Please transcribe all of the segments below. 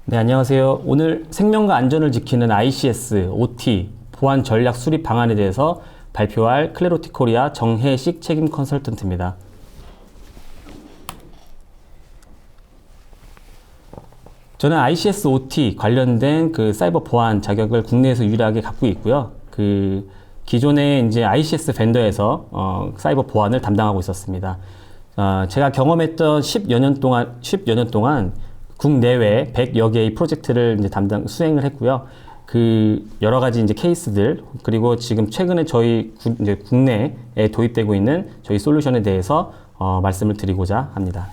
네, 안녕하세요. 오늘 생명과 안전을 지키는 ICS, OT, 보안 전략 수립 방안에 대해서 발표할 클래로티 코리아 정혜식 책임 컨설턴트입니다. 저는 ICS, OT 관련된 그 사이버 보안 자격을 국내에서 유일하게 갖고 있고요. 기존에 이제 ICS 벤더에서 사이버 보안을 담당하고 있었습니다. 제가 경험했던 10여 년 동안 국내외 100여 개의 프로젝트를 이제 수행을 했고요. 여러 가지 이제 케이스들, 그리고 지금 최근에 저희 이제 국내에 도입되고 있는 저희 솔루션에 대해서 말씀을 드리고자 합니다.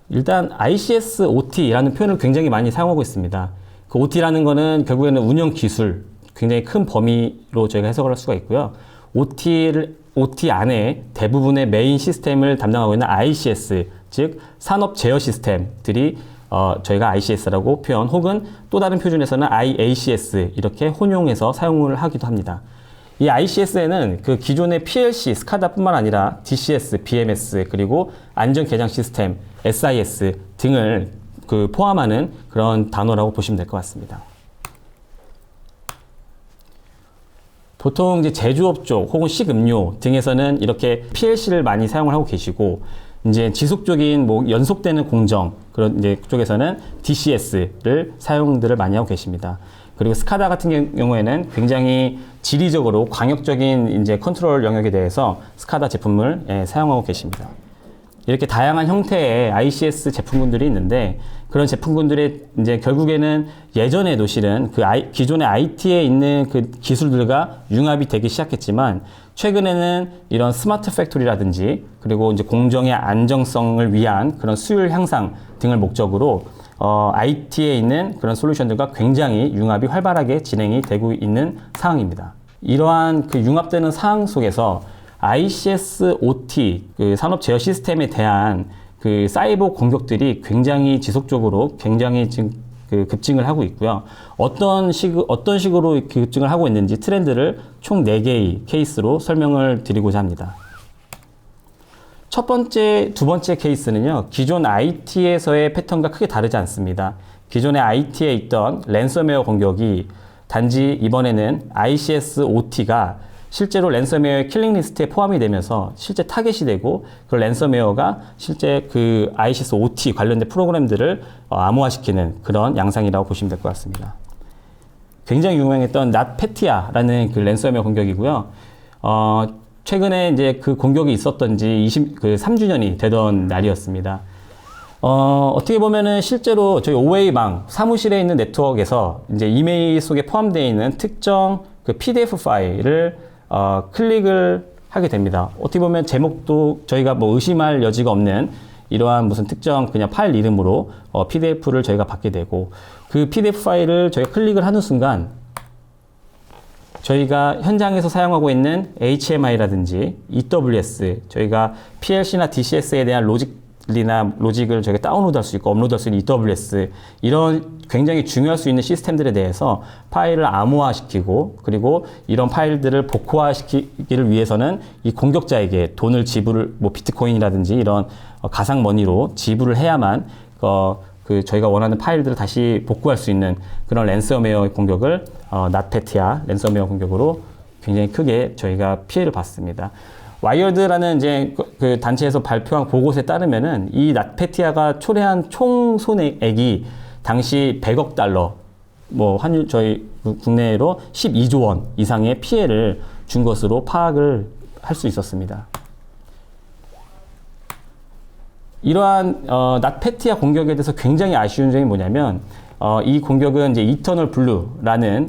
일단 ICS, OT라는 표현을 굉장히 많이 사용하고 있습니다. 그 OT라는 거는 결국에는 운영 기술, 굉장히 큰 범위로 저희가 해석을 할 수가 있고요. OT 안에 대부분의 메인 시스템을 담당하고 있는 ICS, 즉 산업 제어 시스템들이 저희가 ICS라고 표현, 혹은 또 다른 표준에서는 IACS 이렇게 혼용해서 사용을 하기도 합니다. 이 ICS에는 그 기존의 PLC, 스카다뿐만 아니라 DCS, BMS, 그리고 안전 개장 시스템, SIS 등을 포함하는 그런 단어라고 보시면 될 것 같습니다. 보통 이제 제조업 쪽 혹은 식음료 등에서는 이렇게 PLC를 많이 사용을 하고 계시고, 이제 지속적인 연속되는 공정 그런 이제 쪽에서는 DCS를 사용들을 많이 하고 계십니다. 그리고 스카다 같은 경우에는 굉장히 지리적으로 광역적인 이제 컨트롤 영역에 대해서 스카다 제품을 사용하고 계십니다. 이렇게 다양한 형태의 ICS 제품군들이 있는데, 그런 제품군들이 이제 결국에는 예전에도 실은 기존의 IT에 있는 그 기술들과 융합이 되기 시작했지만, 최근에는 이런 스마트 팩토리라든지, 그리고 이제 공정의 안정성을 위한 그런 수율 향상 등을 목적으로 IT에 있는 그런 솔루션들과 굉장히 융합이 활발하게 진행이 되고 있는 상황입니다. 이러한 융합되는 상황 속에서 ICS, OT, 산업 제어 시스템에 대한 사이버 공격들이 굉장히 지속적으로 굉장히 지금 급증을 하고 있고요. 어떤 식으로 급증을 하고 있는지 트렌드를 총 4개의 케이스로 설명을 드리고자 합니다. 첫 번째, 두 번째 케이스는요, 기존 IT에서의 패턴과 크게 다르지 않습니다. 기존의 IT에 있던 랜섬웨어 공격이 단지 이번에는 ICS, OT가 실제로 랜섬웨어의 킬링 리스트에 포함이 되면서 실제 타겟이 되고, 그 랜섬웨어가 실제 ICS, OT 관련된 프로그램들을 암호화시키는 그런 양상이라고 보시면 될 것 같습니다. 굉장히 유명했던 낫페티아라는 랜섬웨어 공격이고요. 최근에 이제 그 공격이 있었던 지 3주년이 되던 날이었습니다. 어떻게 보면은 실제로 저희 OA망 사무실에 있는 네트워크에서 이제 이메일 속에 포함되어 있는 특정 PDF 파일을 클릭을 하게 됩니다. 어떻게 보면 제목도 저희가 의심할 여지가 없는 이러한 무슨 특정 그냥 파일 이름으로 PDF를 저희가 받게 되고, 그 PDF 파일을 저희가 클릭을 하는 순간 저희가 현장에서 사용하고 있는 HMI라든지 EWS, 저희가 PLC나 DCS에 대한 로직을 저희가 다운로드할 수 있고 업로드할 수 있는 EWS, 이런 굉장히 중요할 수 있는 시스템들에 대해서 파일을 암호화시키고, 그리고 이런 파일들을 복호화시키기를 위해서는 이 공격자에게 돈을 비트코인이라든지 이런 가상 머니로 지불을 해야만 저희가 원하는 파일들을 다시 복구할 수 있는 그런 랜섬웨어 공격을 낫페티아 랜섬웨어 공격으로 굉장히 크게 저희가 피해를 봤습니다. 와이어드라는 이제 그 단체에서 발표한 보고서에 따르면은 이 낫페티아가 초래한 총 손해액이 당시 100억 달러, 환율 저희 국내로 12조 원 이상의 피해를 준 것으로 파악을 할 수 있었습니다. 이러한 낫페티아 공격에 대해서 굉장히 아쉬운 점이 뭐냐면, 이 공격은 이제 이터널 블루라는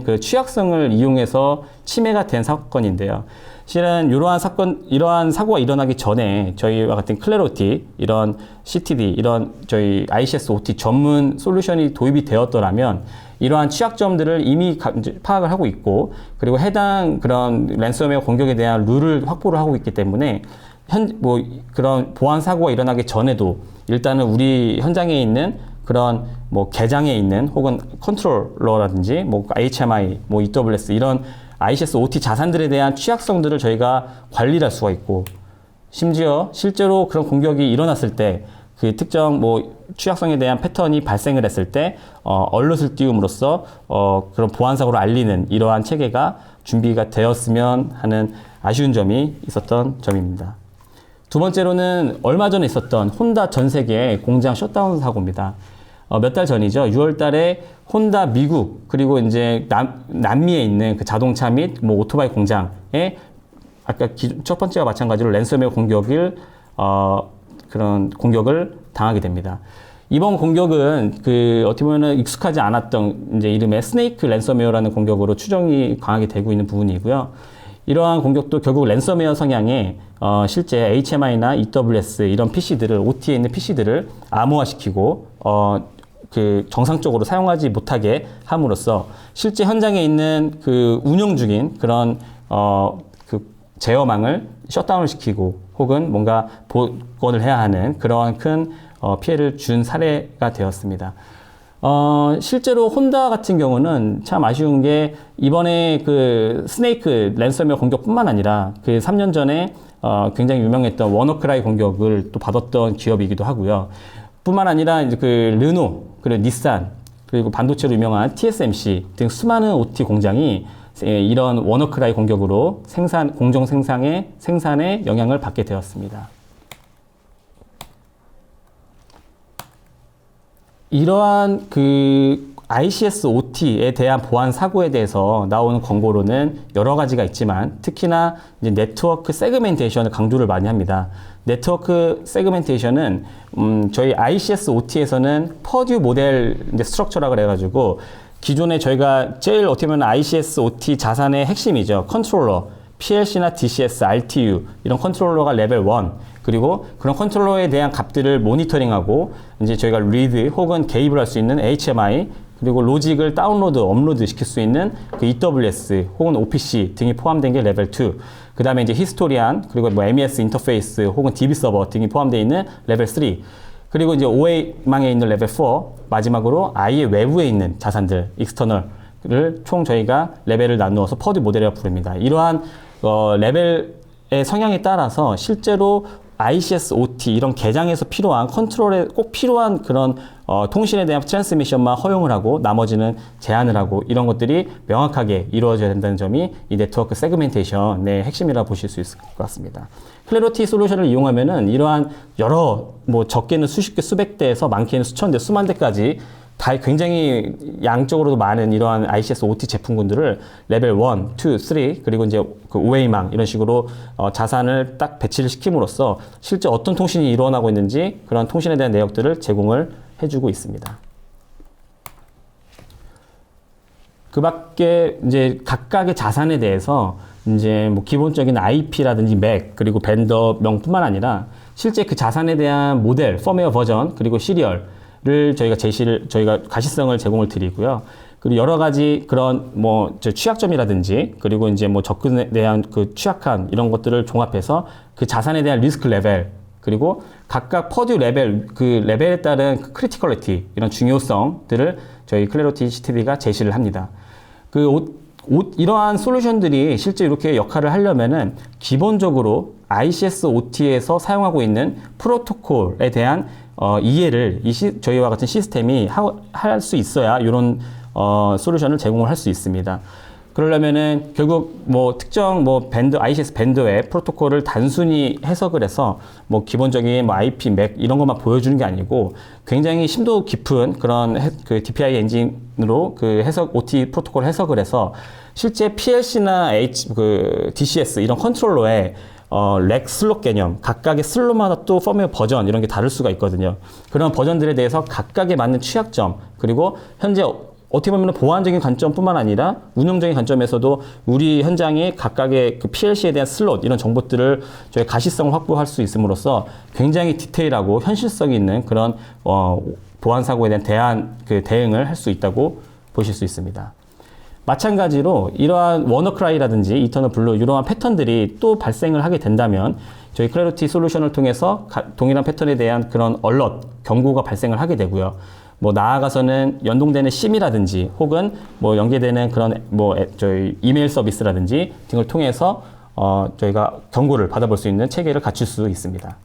그 취약성을 이용해서 침해가 된 사건인데요. 실은 이러한 사고가 일어나기 전에 저희와 같은 클래로티, 이런 CTD, 이런 저희 ICS, OT 전문 솔루션이 도입이 되었더라면 이러한 취약점들을 이미 파악을 하고 있고, 그리고 해당 그런 랜섬웨어 공격에 대한 룰을 확보를 하고 있기 때문에 그런 보안 사고가 일어나기 전에도 일단은 우리 현장에 있는 그런 뭐 계장에 있는 혹은 컨트롤러라든지 뭐 HMI, 뭐 EWS 이런 ICS OT 자산들에 대한 취약성들을 저희가 관리할 수가 있고, 심지어 실제로 그런 공격이 일어났을 때 그 특정 뭐 취약성에 대한 패턴이 발생을 했을 때 얼럿을 띄움으로써 그런 보안 사고를 알리는 이러한 체계가 준비가 되었으면 하는 아쉬운 점이 있었던 점입니다. 두 번째로는 얼마 전에 있었던 혼다 전 세계 공장 셧다운 사고입니다. 몇 달 전이죠. 6월 달에 혼다 미국 그리고 이제 남미에 있는 그 자동차 및 뭐 오토바이 공장에 아까 첫 번째와 마찬가지로 랜섬웨어 공격을 그런 공격을 당하게 됩니다. 이번 공격은 그 어떻게 보면 익숙하지 않았던 이제 이름의 스네이크 랜섬웨어라는 공격으로 추정이 강하게 되고 있는 부분이고요. 이러한 공격도 결국 랜섬웨어 성향의 실제 HMI나 EWS 이런 PC들을 OT에 있는 PC들을 암호화시키고 그 정상적으로 사용하지 못하게 함으로써 실제 현장에 있는 그 운영 중인 그런 그 제어망을 셧다운을 시키고 혹은 뭔가 복원을 해야 하는 그러한 큰 피해를 준 사례가 되었습니다. 실제로 혼다 같은 경우는 참 아쉬운 게 이번에 그 스네이크 랜섬웨어 공격뿐만 아니라 그 3년 전에 굉장히 유명했던 워너크라이 공격을 또 받았던 기업이기도 하고요. 뿐만 아니라 이제 그 르노, 그리고 닛산, 그리고 반도체로 유명한 TSMC 등 수많은 OT 공장이 이런 워너크라이 공격으로 공정 생산에 영향을 받게 되었습니다. 이러한 그 ICS OT에 대한 보안 사고에 대해서 나오는 권고로는 여러 가지가 있지만 특히나 이제 네트워크 세그멘테이션을 강조를 많이 합니다. 네트워크 세그멘테이션은 저희 ICS OT에서는 퍼듀 모델 이제 스트럭처라 그래가지고 기존에 저희가 제일 어떻게 보면 ICS OT 자산의 핵심이죠. 컨트롤러, PLC나 DCS, RTU 이런 컨트롤러가 레벨 1 그리고 그런 컨트롤러에 대한 값들을 모니터링하고 이제 저희가 리드 혹은 개입을 할 수 있는 HMI 그리고 로직을 다운로드, 업로드 시킬 수 있는 그 EWS 혹은 OPC 등이 포함된 게 레벨 2. 그 다음에 이제 히스토리안 그리고 뭐 MES 인터페이스 혹은 DB 서버 등이 포함되어 있는 레벨 3. 그리고 이제 OA망에 있는 레벨 4, 마지막으로 아예 외부에 있는 자산들, 익스터널을 총 저희가 레벨을 나누어서 퍼드 모델이라고 부릅니다. 이러한 레벨의 성향에 따라서 실제로 ICS OT 이런 계장에서 필요한 컨트롤에 꼭 필요한 그런 통신에 대한 트랜스미션만 허용을 하고 나머지는 제한을 하고 이런 것들이 명확하게 이루어져야 된다는 점이 이 네트워크 세그멘테이션의 핵심이라고 보실 수 있을 것 같습니다. 클래리티 솔루션을 이용하면은 이러한 여러 뭐 적게는 수십 개, 수백 대에서 많게는 수천 대, 수만 대까지 다 굉장히 양적으로도 많은 이러한 ICS OT 제품군들을 레벨 1, 2, 3 그리고 이제 그 OA망 이런 식으로 자산을 딱 배치를 시킴으로써 실제 어떤 통신이 일어나고 있는지 그런 통신에 대한 내역들을 제공을 해주고 있습니다. 그 밖에 이제 각각의 자산에 대해서 이제 뭐 기본적인 IP라든지 MAC 그리고 벤더명뿐만 아니라 실제 그 자산에 대한 모델, 펌웨어 버전 그리고 시리얼을 저희가 가시성을 제공을 드리고요. 그리고 여러 가지 그런 뭐 취약점이라든지 그리고 이제 뭐 접근에 대한 그 취약한 이런 것들을 종합해서 그 자산에 대한 리스크 레벨 그리고 각각 퍼듀 레벨 그 레벨에 따른 그 크리티컬리티 이런 중요성들을 저희 클래리티 CTD가 제시를 합니다. 이러한 솔루션들이 실제 이렇게 역할을 하려면은 기본적으로 ICS OT에서 사용하고 있는 프로토콜에 대한 이해를 저희와 같은 시스템이 할 수 있어야 이런 솔루션을 제공을 할 수 있습니다. 그러려면은 결국 뭐 특정 뭐 ICS 밴더의 프로토콜을 단순히 해석을 해서 뭐 기본적인 뭐 IP, MAC 이런 것만 보여주는 게 아니고 굉장히 심도 깊은 그런 그 DPI 엔진으로 그 해석 OT 프로토콜 해석을 해서 실제 PLC나 DCS 이런 컨트롤러에 렉 슬롯 개념, 각각의 슬롯마다 또 펌웨어 버전 이런 게 다를 수가 있거든요. 그런 버전들에 대해서 각각에 맞는 취약점 그리고 현재 어떻게 보면 보안적인 관점뿐만 아니라 운영적인 관점에서도 우리 현장의 각각의 그 PLC에 대한 슬롯 이런 정보들을 저희 가시성을 확보할 수 있음으로써 굉장히 디테일하고 현실성이 있는 그런 보안 사고에 대한 대응을 할 수 있다고 보실 수 있습니다. 마찬가지로 이러한 워너크라이라든지 이터널 블루 이러한 패턴들이 또 발생을 하게 된다면 저희 클래리티 솔루션을 통해서 동일한 패턴에 대한 그런 얼럿, 경고가 발생을 하게 되고요. 뭐 나아가서는 연동되는 심이라든지 혹은 뭐 연계되는 그런 뭐 저희 이메일 서비스라든지 등을 통해서 저희가 경고를 받아볼 수 있는 체계를 갖출 수 있습니다.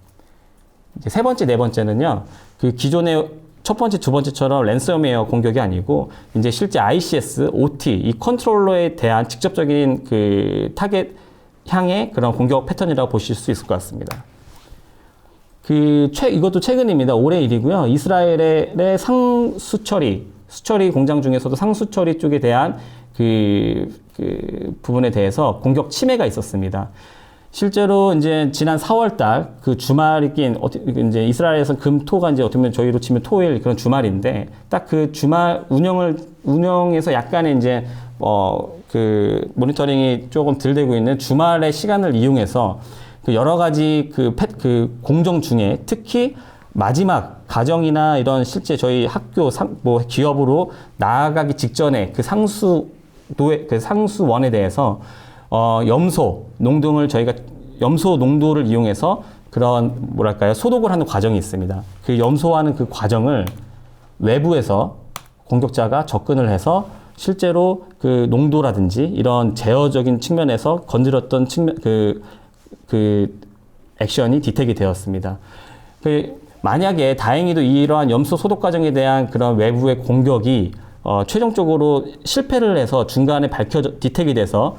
이제 세 번째, 네 번째는요, 그 기존의 첫 번째, 두 번째처럼 랜섬웨어 공격이 아니고 이제 실제 ICS, OT 이 컨트롤러에 대한 직접적인 그 타겟 향의 그런 공격 패턴이라고 보실 수 있을 것 같습니다. 이것도 최근입니다. 올해 일이고요. 이스라엘의 수처리 공장 중에서도 상수처리 쪽에 대한 그 부분에 대해서 공격 침해가 있었습니다. 실제로 이제 지난 4월달 그 주말이 낀 이제 이스라엘에서는 금토가 이제 어떻게 보면 저희로 치면 토요일 그런 주말인데 딱 그 주말 운영에서 약간의 이제 그 모니터링이 조금 덜 되고 있는 주말의 시간을 이용해서 그 여러 가지 그 공정 중에 특히 마지막 가정이나 이런 실제 저희 학교 뭐 기업으로 나아가기 직전에 그 상수원에 대해서 염소 농도를 이용해서 그런 뭐랄까요 소독을 하는 과정이 있습니다. 그 염소하는 그 과정을 외부에서 공격자가 접근을 해서 실제로 그 농도라든지 이런 제어적인 측면에서 건드렸던 그 액션이 디텍이 되었습니다. 만약에 다행히도 이러한 염소 소독 과정에 대한 그런 외부의 공격이 최종적으로 실패를 해서 중간에 디텍이 돼서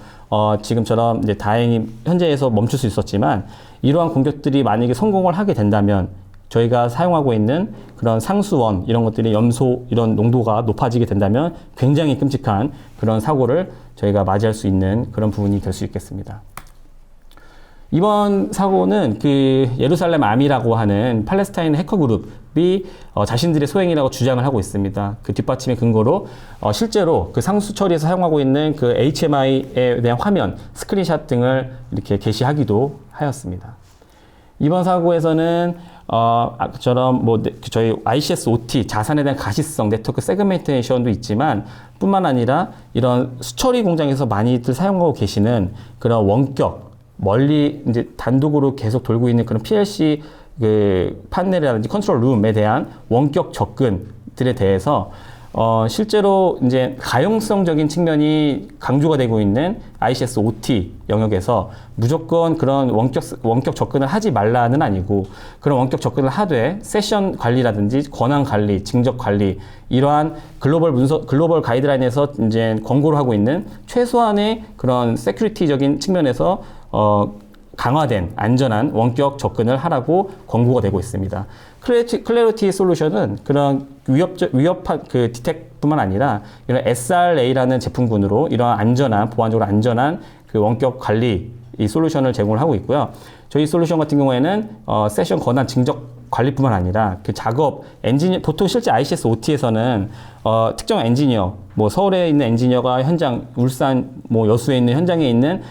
지금처럼 이제 다행히 현재에서 멈출 수 있었지만 이러한 공격들이 만약에 성공을 하게 된다면 저희가 사용하고 있는 그런 상수원 이런 것들이 염소 이런 농도가 높아지게 된다면 굉장히 끔찍한 그런 사고를 저희가 맞이할 수 있는 그런 부분이 될 수 있겠습니다. 이번 사고는 그 예루살렘 아미라고 하는 팔레스타인 해커 그룹이 자신들의 소행이라고 주장을 하고 있습니다. 그 뒷받침의 근거로 실제로 그 상수 처리에서 사용하고 있는 그 HMI에 대한 화면, 스크린샷 등을 이렇게 게시하기도 하였습니다. 이번 사고에서는 저처럼 뭐 저희 ICS OT 자산에 대한 가시성 네트워크 세그멘테이션도 있지만 뿐만 아니라 이런 수처리 공장에서 많이들 사용하고 계시는 그런 원격 멀리 이제 단독으로 계속 돌고 있는 그런 PLC 그 판넬이라든지 컨트롤 룸에 대한 원격 접근들에 대해서 실제로 이제 가용성적인 측면이 강조가 되고 있는 ICS OT 영역에서 무조건 그런 원격 접근을 하지 말라는 아니고 그런 원격 접근을 하되 세션 관리라든지 권한 관리, 징적 관리 이러한 글로벌 가이드라인에서 이제 권고를 하고 있는 최소한의 그런 세큐리티적인 측면에서 강화된 안전한 원격 접근을 하라고 권고가 되고 있습니다. 클래리티 솔루션은 그런 위협한 그 디텍뿐만 아니라 이런 SRA라는 제품군으로 이런 안전한 보안적으로 안전한 그 원격 관리 이 솔루션을 제공을 하고 있고요. 저희 솔루션 같은 경우에는 세션 권한 징적 관리뿐만 아니라 그 작업 엔지니어 보통 실제 ICS OT에서는 특정 엔지니어 뭐 서울에 있는 엔지니어가 현장 울산 뭐 여수에 있는 현장에 있는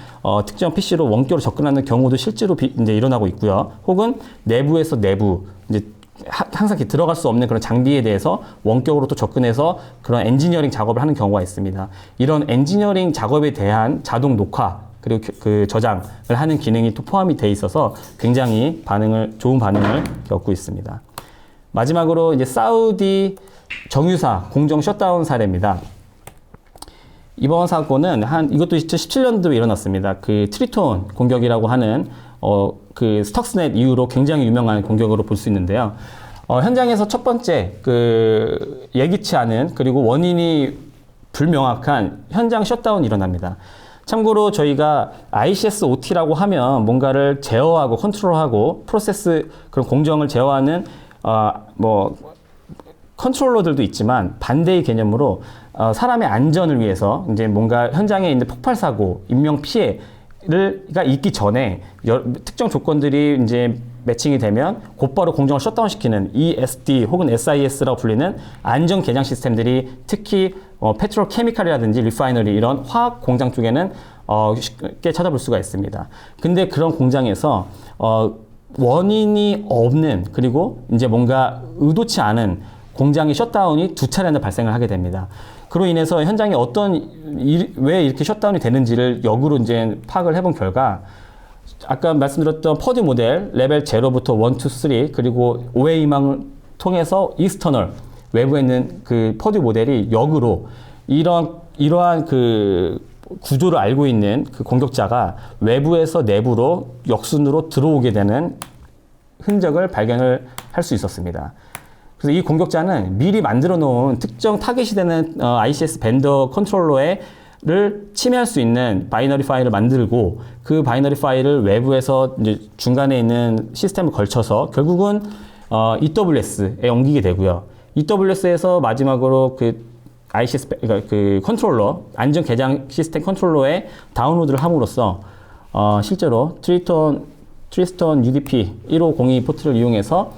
특정 PC로 원격으로 접근하는 경우도 실제로 이제 일어나고 있고요. 혹은 내부에서 내부 이제 항상 이렇게 들어갈 수 없는 그런 장비에 대해서 원격으로 또 접근해서 그런 엔지니어링 작업을 하는 경우가 있습니다. 이런 엔지니어링 작업에 대한 자동 녹화 그리고 그 저장을 하는 기능이 또 포함이 돼 있어서 굉장히 좋은 반응을 겪고 있습니다. 마지막으로 이제 사우디 정유사 공정 셧다운 사례입니다. 이번 사건은 이것도 2017년도에 일어났습니다. 그 트리톤 공격이라고 하는 그 스톡스넷 이후로 굉장히 유명한 공격으로 볼 수 있는데요. 현장에서 첫 번째 그 예기치 않은 그리고 원인이 불명확한 현장 셧다운이 일어납니다. 참고로 저희가 ICS OT라고 하면 뭔가를 제어하고 컨트롤하고 프로세스 그런 공정을 제어하는 뭐 컨트롤러들도 있지만 반대의 개념으로 사람의 안전을 위해서 이제 뭔가 현장에 있는 폭발 사고, 인명 피해가 있기 전에 특정 조건들이 이제 매칭이 되면 곧바로 공정을 셧다운시키는 ESD 혹은 SIS라고 불리는 안전 개장 시스템들이 특히 페트로케미칼이라든지 리파이너리 이런 화학 공장 쪽에는 쉽게 찾아볼 수가 있습니다. 근데 그런 공장에서 원인이 없는 그리고 이제 뭔가 의도치 않은 공장의 셧다운이 두 차례나 발생을 하게 됩니다. 그로 인해서 현장에 왜 이렇게 셧다운이 되는지를 역으로 이제 파악을 해본 결과 아까 말씀드렸던 퍼듀 모델 레벨 0부터 1, 2, 3 그리고 OA망을 통해서 익스터널 외부에 있는 그 퍼듀 모델이 역으로 이러한 그 구조를 알고 있는 그 공격자가 외부에서 내부로 역순으로 들어오게 되는 흔적을 발견을 할 수 있었습니다. 그래서 이 공격자는 미리 만들어 놓은 특정 타겟이 되는 ICS 벤더 컨트롤러를 침해할 수 있는 바이너리 파일을 만들고 그 바이너리 파일을 외부에서 이제 중간에 있는 시스템을 걸쳐서 결국은 EWS에 옮기게 되고요. EWS에서 마지막으로 그 ICS 그러니까 그 컨트롤러 안전 개장 시스템 컨트롤러에 다운로드를 함으로써 실제로 트리스톤 UDP 1502 포트를 이용해서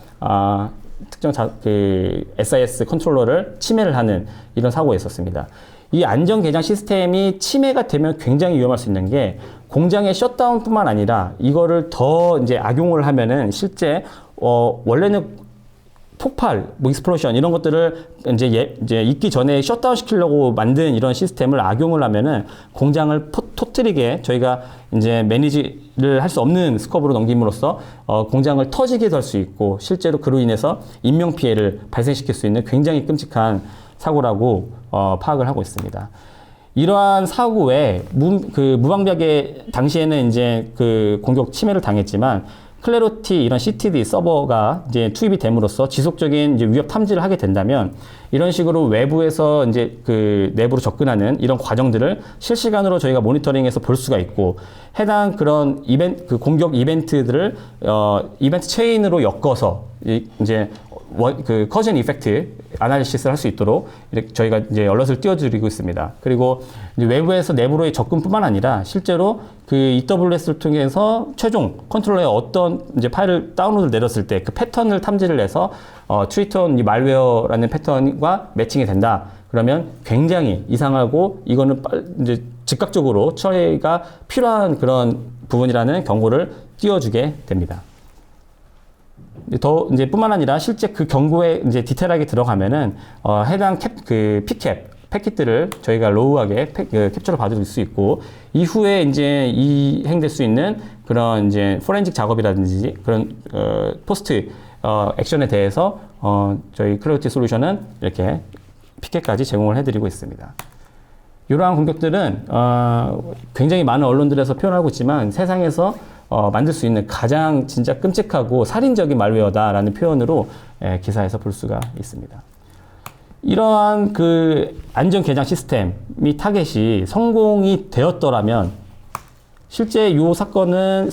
특정 그 SIS 컨트롤러를 침해를 하는 이런 사고가 있었습니다. 이 안전 개장 시스템이 침해가 되면 굉장히 위험할 수 있는 게 공장의 셧다운뿐만 아니라 이거를 더 이제 악용을 하면은 실제 원래는 폭발, 뭐 익스플로션 이런 것들을 이제 있기 전에 셧다운 시키려고 만든 이런 시스템을 악용을 하면은 공장을 터뜨리게 저희가 이제 매니지를 할 수 없는 스코프로 넘김으로써 공장을 터지게 될 수 있고 실제로 그로 인해서 인명 피해를 발생시킬 수 있는 굉장히 끔찍한 사고라고 파악을 하고 있습니다. 이러한 사고에 무방비하게 당시에는 이제 그 공격 침해를 당했지만 클래로티 이런 CTD 서버가 이제 투입이 됨으로써 지속적인 이제 위협 탐지를 하게 된다면 이런 식으로 외부에서 이제 그 내부로 접근하는 이런 과정들을 실시간으로 저희가 모니터링해서 볼 수가 있고 해당 그런 그 공격 이벤트들을 이벤트 체인으로 엮어서 이제 그 커즌 이펙트 아날리시스를 할 수 있도록 이렇게 저희가 이제 얼럿을 띄워드리고 있습니다. 그리고 이제 외부에서 내부로의 접근뿐만 아니라 실제로 그 EWS를 통해서 최종 컨트롤러에 어떤 이제 파일을 다운로드를 내렸을 때 그 패턴을 탐지를 해서 트리톤 말웨어라는 패턴과 매칭이 된다. 그러면 굉장히 이상하고 이거는 이제 즉각적으로 처리가 필요한 그런 부분이라는 경고를 띄워주게 됩니다. 더 이제 뿐만 아니라 실제 그 경고에 이제 디테일하게 들어가면은 해당 피캡 패킷들을 저희가 로우하게 캡처를 받을 수 있고 이후에 이제 이행될 수 있는 그런 이제 포렌식 작업이라든지 그런 포스트 액션에 대해서 저희 클래리티 솔루션은 이렇게 피켓까지 제공을 해드리고 있습니다. 이러한 공격들은 굉장히 많은 언론들에서 표현하고 있지만 세상에서 만들 수 있는 가장 진짜 끔찍하고 살인적인 말웨어다라는 표현으로 기사에서 볼 수가 있습니다. 이러한 그 안전 개장 시스템이 타겟이 성공이 되었더라면 실제 이 사고는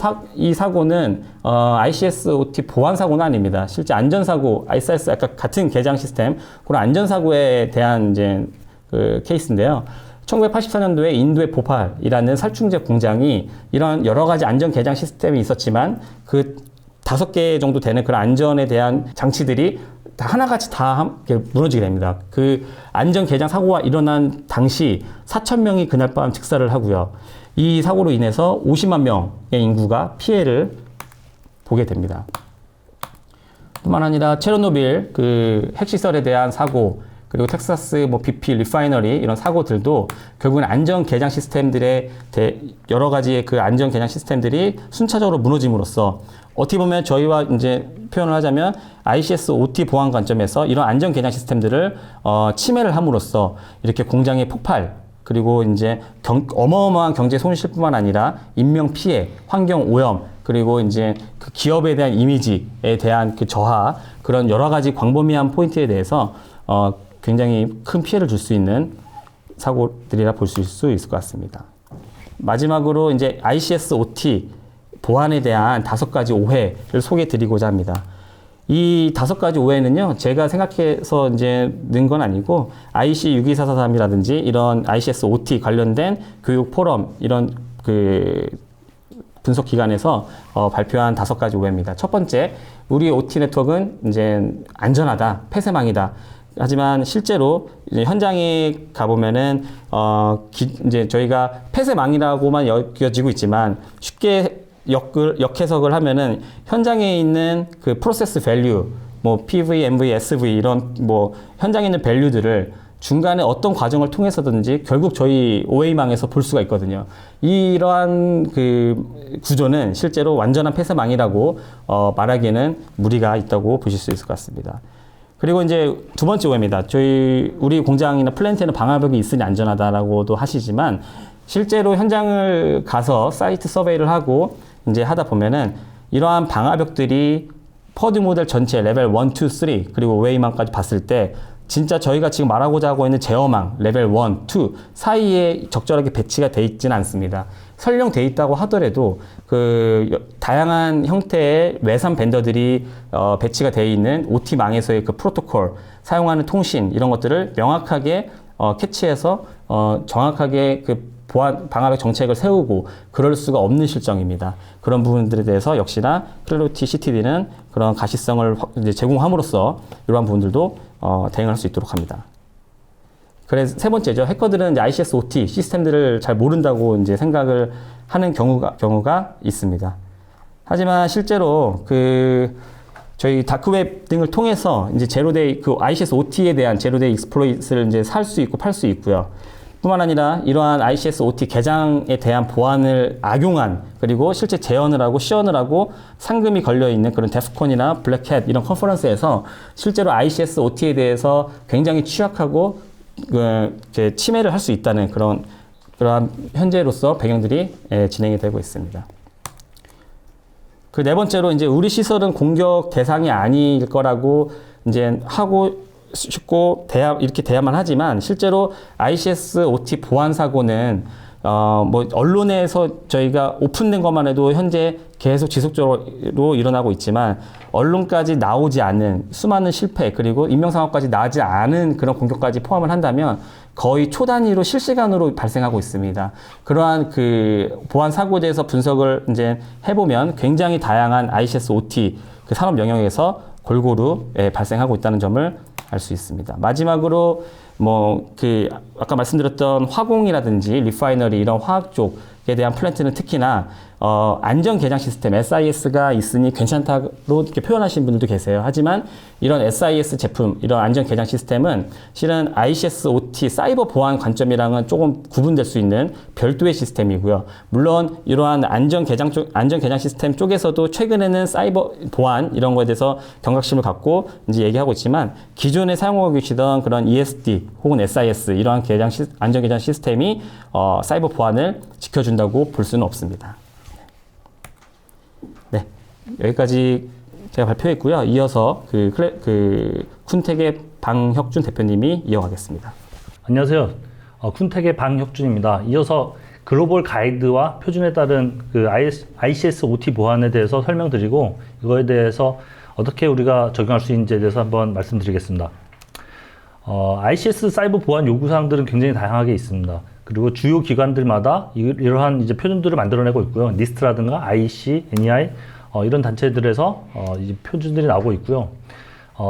ICS OT 보안 사고는 아닙니다. 실제 안전사고, ICS 아까 같은 개장 시스템 그런 안전사고에 대한 이제 그 케이스인데요. 1984년도에 인도의 보팔이라는 살충제 공장이 이런 여러 가지 안전 개장 시스템이 있었지만 그 5개 정도 되는 그런 안전에 대한 장치들이 다 하나같이 다 무너지게 됩니다. 그 안전 개장 사고가 일어난 당시 4,000명이 그날 밤 즉사를 하고요. 이 사고로 인해서 50만 명의 인구가 피해를 보게 됩니다. 뿐만 아니라 체르노빌 그 핵시설에 대한 사고 그리고 텍사스 뭐 BP 리파이너리 이런 사고들도 결국은 안전 개장 시스템들의 여러 가지의 그 안전 개장 시스템들이 순차적으로 무너짐으로써 어떻게 보면 저희와 이제 표현을 하자면 ICS OT 보안 관점에서 이런 안전 개장 시스템들을 침해를 함으로써 이렇게 공장의 폭발 그리고 이제 어마어마한 경제 손실뿐만 아니라 인명 피해, 환경 오염 그리고 이제 그 기업에 대한 이미지에 대한 그 저하 그런 여러 가지 광범위한 포인트에 대해서 굉장히 큰 피해를 줄 수 있는 사고들이라 볼 수 있을 것 같습니다. 마지막으로 이제 ICS OT 보안에 대한 5가지 오해를 소개해 드리고자 합니다. 이 5가지 오해는요, 제가 생각해서 이제 넣은 건 아니고, IC 62443이라든지 이런 ICS OT 관련된 교육 포럼, 이런 그 분석 기관에서 발표한 5가지 오해입니다. 첫 번째, 우리 OT 네트워크는 이제 안전하다, 폐쇄망이다. 하지만 실제로 이제 현장에 가보면은 이제 저희가 폐쇄망이라고만 여겨지고 있지만 쉽게 역해석을 하면은 현장에 있는 그 프로세스 밸류, 뭐 PV, MV, SV 이런 뭐 현장에 있는 밸류들을 중간에 어떤 과정을 통해서든지 결국 저희 OA망에서 볼 수가 있거든요. 이러한 그 구조는 실제로 완전한 폐쇄망이라고 말하기에는 무리가 있다고 보실 수 있을 것 같습니다. 그리고 이제 두 번째 오해입니다. 우리 공장이나 플랜트에는 방화벽이 있으니 안전하다라고도 하시지만 실제로 현장을 가서 사이트 서베이를 하고 이제 하다 보면은 이러한 방화벽들이 퍼드 모델 전체 레벨 1, 2, 3 그리고 웨이망까지 봤을 때 진짜 저희가 지금 말하고자 하고 있는 제어망 레벨 1, 2 사이에 적절하게 배치가 돼 있지는 않습니다. 설령 돼 있다고 하더라도 그 다양한 형태의 외산 벤더들이 배치가 돼 있는 OT망에서의 그 프로토콜 사용하는 통신 이런 것들을 명확하게 캐치해서 정확하게 그 방화벽 정책을 세우고 그럴 수가 없는 실정입니다. 그런 부분들에 대해서 역시나 클래리티 CTD는 그런 가시성을 이제 제공함으로써 이러한 부분들도 대응할 수 있도록 합니다. 그래서 세 번째죠. 해커들은 이제 ICS OT 시스템들을 잘 모른다고 이제 생각을 하는 경우가 있습니다. 하지만 실제로 저희 다크웹 등을 통해서 이제 제로데이 ICS OT에 대한 제로데이 익스플로이트를 이제 살 수 있고 팔 수 있고요. 뿐만 아니라 이러한 ICS OT 개장에 대한 보안을 악용한 그리고 실제 재현을 하고 시연을 하고 상금이 걸려있는 그런 데프콘이나 블랙햇 이런 컨퍼런스에서 실제로 ICS OT에 대해서 굉장히 취약하고 침해를 할 수 있다는 그러한 현재로서 배경들이 진행이 되고 있습니다. 그 네 번째로 이제 우리 시설은 공격 대상이 아닐 거라고 이제 하고 쉽고 이렇게 대야만 하지만 실제로 ICS OT 보안 사고는 뭐 언론에서 저희가 오픈된 것만 해도 현재 계속 지속적으로 일어나고 있지만 언론까지 나오지 않는 수많은 실패 그리고 인명사고까지 나지 않은 그런 공격까지 포함을 한다면 거의 초단위로 실시간으로 발생하고 있습니다. 그러한 그 보안 사고에 대해서 분석을 이제 해보면 굉장히 다양한 ICS OT 그 산업 영역에서 골고루 발생하고 있다는 점을 알 수 있습니다. 마지막으로 아까 말씀드렸던 화공이라든지 리파이너리 이런 화학 쪽에 대한 플랜트는 특히나 안전 개장 시스템 SIS가 있으니 괜찮다로 이렇게 표현하시는 분들도 계세요. 하지만 이런 SIS 제품, 이런 안전 개장 시스템은 실은 ICS OT 사이버 보안 관점이랑은 조금 구분될 수 있는 별도의 시스템이고요. 물론 이러한 안전 개장 시스템 쪽에서도 최근에는 사이버 보안 이런 거에 대해서 경각심을 갖고 이제 얘기하고 있지만 기존에 사용하고 계시던 그런 ESD 혹은 SIS 이러한 안전 개장 시스템이 사이버 보안을 지켜준다고 볼 수는 없습니다. 네, 여기까지 제가 발표했고요. 이어서 쿤텍의 방혁준 대표님이 이어가겠습니다. 안녕하세요. 쿤텍의 방혁준입니다. 이어서 글로벌 가이드와 표준에 따른 ICS OT 보안에 대해서 설명드리고 이거에 대해서 어떻게 우리가 적용할 수 있는지에 대해서 한번 말씀드리겠습니다. ICS 사이버 보안 요구사항들은 굉장히 다양하게 있습니다. 그리고 주요 기관들마다 이러한 이제 표준들을 만들어내고 있고요. 니스트라든가 IC, NEI 이런 단체들에서 이제 표준들이 나오고 있고요.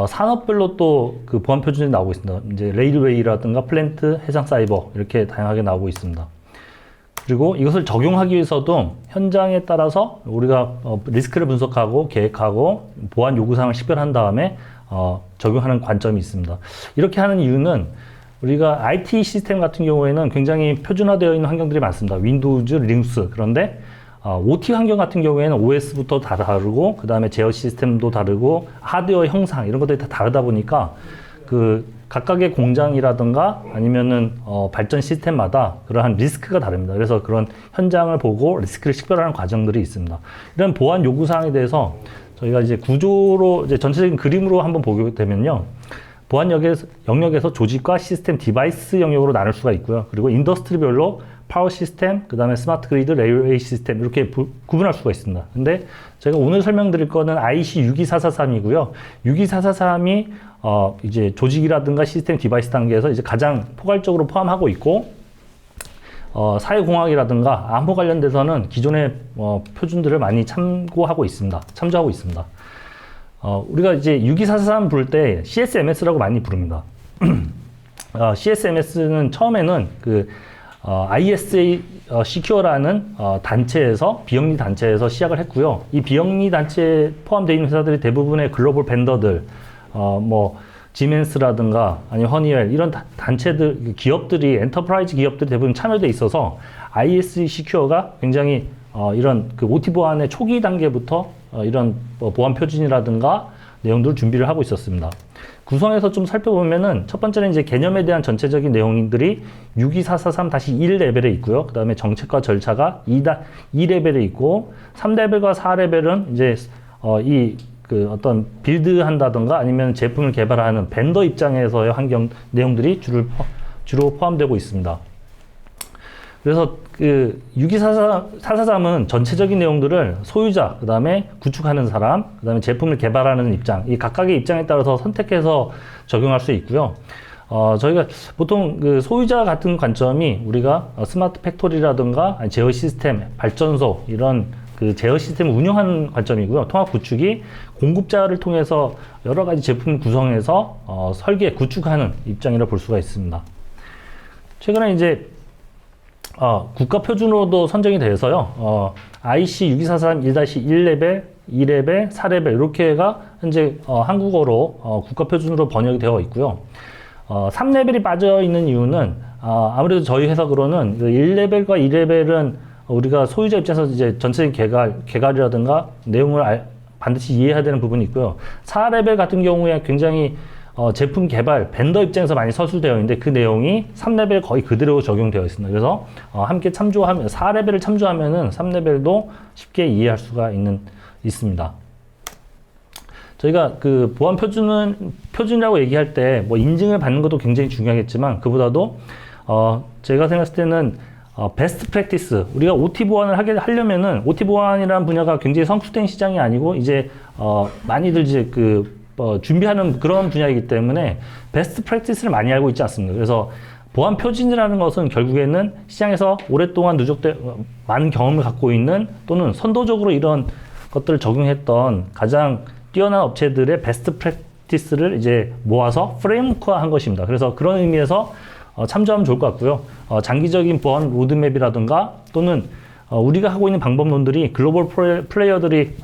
산업별로 또 그 보안 표준이 나오고 있습니다. 이제 레일웨이라든가 플랜트, 해상 사이버 이렇게 다양하게 나오고 있습니다. 그리고 이것을 적용하기 위해서도 현장에 따라서 우리가 리스크를 분석하고 계획하고 보안 요구사항을 식별한 다음에 적용하는 관점이 있습니다. 이렇게 하는 이유는 우리가 IT 시스템 같은 경우에는 굉장히 표준화되어 있는 환경들이 많습니다. 윈도우즈, 리눅스. 그런데 OT 환경 같은 경우에는 OS부터 다 다르고 그 다음에 제어 시스템도 다르고 하드웨어 형상 이런 것들이 다 다르다 보니까 그 각각의 공장이라든가 아니면은 발전 시스템마다 그러한 리스크가 다릅니다. 그래서 그런 현장을 보고 리스크를 식별하는 과정들이 있습니다. 이런 보안 요구사항에 대해서 저희가 이제 구조로 이제 전체적인 그림으로 한번 보게 되면요. 보안 영역에서 조직과 시스템 디바이스 영역으로 나눌 수가 있고요. 그리고 인더스트리별로 파워 시스템, 그 다음에 스마트 그리드, 레일웨이 시스템 이렇게 구분할 수가 있습니다. 근데 제가 오늘 설명드릴 거는 IC 62443이고요. 62443이 이제 조직이라든가 시스템 디바이스 단계에서 이제 가장 포괄적으로 포함하고 있고 사회공학이라든가 암호 관련돼서는 기존의 표준들을 많이 참조하고 있습니다. 우리가 이제 62443 부를 때 CSMS라고 많이 부릅니다. CSMS는 처음에는 ISA Secure라는 단체에서 비영리 단체에서 시작을 했고요. 이 비영리 단체에 포함되어 있는 회사들이 대부분의 글로벌 벤더들, 지멘스라든가 아니면 허니웰 이런 단체들, 기업들이 엔터프라이즈 기업들이 대부분 참여돼 있어서 ISA Secure가 굉장히 이런 OT 보안의 초기 단계부터 이런 보안 표준이라든가 내용들을 준비를 하고 있었습니다. 구성에서 좀 살펴보면은 첫 번째는 이제 개념에 대한 전체적인 내용들이 62443-1 레벨에 있고요. 그 다음에 정책과 절차가 2 레벨에 있고 3레벨과 4레벨은 이제 어떤 빌드 한다던가 아니면 제품을 개발하는 벤더 입장에서의 환경 내용들이 주로 포함되고 있습니다. 그래서 그 62443은 전체적인 내용들을 소유자, 그 다음에 구축하는 사람, 그 다음에 제품을 개발하는 입장, 이 각각의 입장에 따라서 선택해서 적용할 수 있고요. 저희가 보통 그 소유자 같은 관점이 우리가 스마트 팩토리라든가 제어 시스템, 발전소, 이런 그 제어 시스템을 운영하는 관점이고요. 통합 구축이 공급자를 통해서 여러 가지 제품을 구성해서 설계, 구축하는 입장이라 볼 수가 있습니다. 최근에 이제 국가 표준으로도 선정이 돼서요. IC 6243 1-1레벨, 2레벨, 4레벨 이렇게가 현재 한국어로 국가 표준으로 번역이 되어 있고요. 3레벨이 빠져 있는 이유는 아무래도 저희 해석으로는 1레벨과 2레벨은 우리가 소유자 입장에서 이제 전체적인 개괄이라든가 내용을 반드시 이해해야 되는 부분이 있고요. 4레벨 같은 경우에 굉장히 제품 개발, 벤더 입장에서 많이 서술되어 있는데 그 내용이 3레벨 거의 그대로 적용되어 있습니다. 그래서 함께 참조하면 4레벨을 참조하면은 3레벨도 쉽게 이해할 수가 있습니다. 저희가 그 보안 표준이라고 얘기할 때 뭐 인증을 받는 것도 굉장히 중요하겠지만 그보다도 제가 생각했을 때는 베스트 프랙티스, 우리가 OT 보안을 하려면은 OT 보안이라는 분야가 굉장히 성숙된 시장이 아니고 이제 많이들 이제 준비하는 그런 분야이기 때문에 베스트 프랙티스를 많이 알고 있지 않습니다. 그래서 보안 표준이라는 것은 결국에는 시장에서 오랫동안 많은 경험을 갖고 있는 또는 선도적으로 이런 것들을 적용했던 가장 뛰어난 업체들의 베스트 프랙티스를 이제 모아서 프레임워크화한 것입니다. 그래서 그런 의미에서 참조하면 좋을 것 같고요. 장기적인 보안 로드맵이라든가 또는 우리가 하고 있는 방법론들이 글로벌 플레이어들이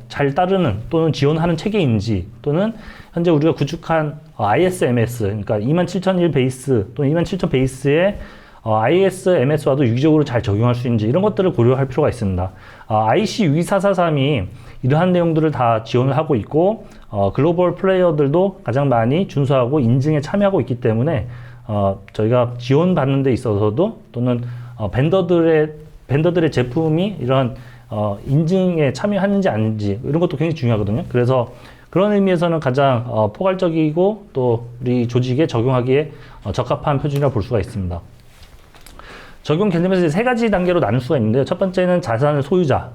잘 따르는 또는 지원하는 체계인지 또는 현재 우리가 구축한 ISMS, 그러니까 27001 베이스 또는 27000 베이스의 ISMS와도 유기적으로 잘 적용할 수 있는지 이런 것들을 고려할 필요가 있습니다. IC 62443이 이러한 내용들을 다 지원을 하고 있고 글로벌 플레이어들도 가장 많이 준수하고 인증에 참여하고 있기 때문에 저희가 지원받는 데 있어서도 또는 벤더들의 제품이 이런 인증에 참여하는지 아닌지 이런 것도 굉장히 중요하거든요. 그래서 그런 의미에서는 가장 포괄적이고 또 우리 조직에 적용하기에 적합한 표준이라고 볼 수가 있습니다. 적용 개념에서 세 가지 단계로 나눌 수가 있는데요. 첫 번째는 자산의 소유자,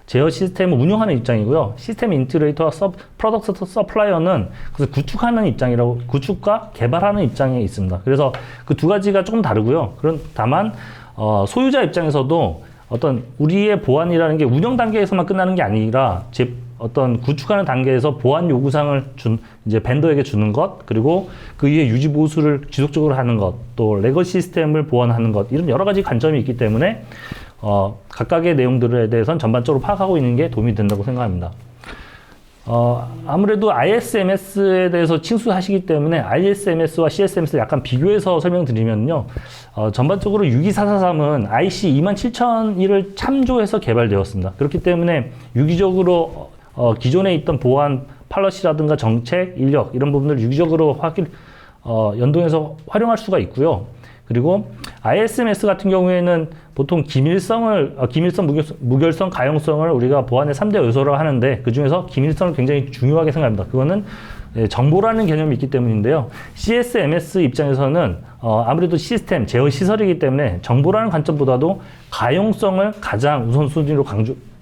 제어 시스템을 운영하는 입장이고요. 시스템 인티그레이터와 프로덕트 서플라이어는 그래서 구축하는 입장이라고, 구축과 개발하는 입장에 있습니다. 그래서 그 두 가지가 조금 다르고요. 다만 소유자 입장에서도 어떤 우리의 보안이라는 게 운영 단계에서만 끝나는 게 아니라 어떤 구축하는 단계에서 보안 요구사항을 이제 벤더에게 주는 것, 그리고 그 이후에 유지 보수를 지속적으로 하는 것, 또 레거 시스템을 보완하는 것, 이런 여러 가지 관점이 있기 때문에 각각의 내용들에 대해서는 전반적으로 파악하고 있는 게 도움이 된다고 생각합니다. 아무래도 ISMS에 대해서 칭수하시기 때문에 ISMS와 CSMS를 약간 비교해서 설명드리면요. 전반적으로 62443은 IC 27001을 참조해서 개발되었습니다. 그렇기 때문에 유기적으로 기존에 있던 보안 팔러시라든가 정책, 인력 이런 부분들을 유기적으로 연동해서 활용할 수가 있고요. 그리고 ISMS 같은 경우에는 보통 기밀성, 무결성, 가용성을 우리가 보안의 3대 요소로 하는데 그 중에서 기밀성을 굉장히 중요하게 생각합니다. 그거는 정보라는 개념이 있기 때문인데요. CSMS 입장에서는 아무래도 시스템, 제어 시설이기 때문에 정보라는 관점보다도 가용성을 가장 우선순위로